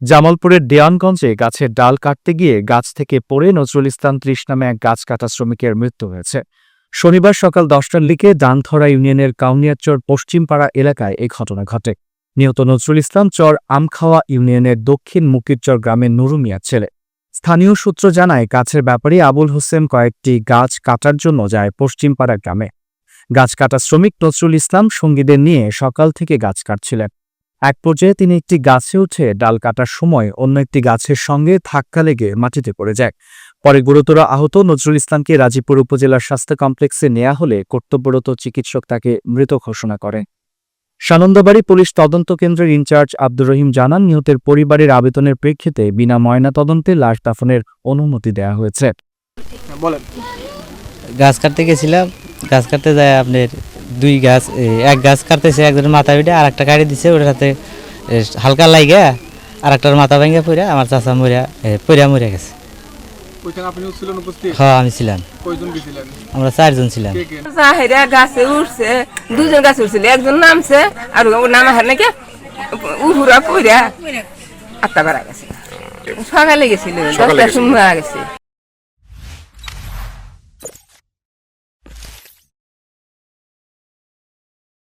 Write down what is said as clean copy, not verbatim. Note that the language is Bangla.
জামালপুরের দেওয়ানগঞ্জে গাছের ডাল কাটতে গিয়ে গাছ থেকে পড়ে নজরুল ইসলাম ৩০ নামে এক গাছ কাটা শ্রমিকের মৃত্যু হয়েছে। শনিবার সকাল ১০টার দিকে দানথরা ইউনিয়নের কাউনিয়াচর পশ্চিমপাড়া এলাকায় এই ঘটনা ঘটে। নিহত নজরুল ইসলাম চর আমখাওয়া ইউনিয়নের দক্ষিণ মুকিরচর গ্রামের নুরু মিয়ার ছেলে। স্থানীয় সূত্র জানায়, গাছের ব্যাপারী আবুল হোসেন কয়েকটি গাছ কাটার জন্য যায় পশ্চিমপাড়া গ্রামে। গাছ কাটা শ্রমিক নজরুল ইসলাম সঙ্গীদের নিয়ে সকাল থেকে গাছ কাটছিলেন। এক পর্যায়ে তিনি একটি গাছে উঠে ডাল কাটার সময় অন্য একটি গাছের সঙ্গে ধাক্কা লেগে মাটিতে পড়ে যায়। পরে গুরুতর আহত নজরুল ইসলামকে রাজীবপুর উপজেলার স্বাস্থ্য কমপ্লেক্সে নেওয়া হলে কর্তব্যরত চিকিৎসক তাকে মৃত ঘোষণা করেন। সানন্দবাড়ী পুলিশ তদন্ত কেন্দ্রের ইনচার্জ আব্দুর রহিম জানান, নিহতের পরিবারের আবেদনের প্রেক্ষিতে বিনা ময়না তদন্তে লাশ দাফনের অনুমতি দেওয়া হয়েছে। গাছ কাটতে গেছিলাম, গাছ কাটতে যায় আপনার এক গাছ কাটতেছে, একজনের মাথা পিঠে আর একটা কাটি দিছে, ওটার সাথে হালকা লাগে আর একটার মাথা ভেঙে পড়ে আমার চাচা মরে গেছে। হ্যাঁ, আমি ছিলাম। আমরা 4 জন ছিলাম। গাছে উঠছে, 2 জন গাছে উঠছিল, একজন নামছে আর নামা হার নাকি উহুরা পড়া আত্মা বেড়া গেছে। সকালে গেছিল, 10টার সময় গেছে।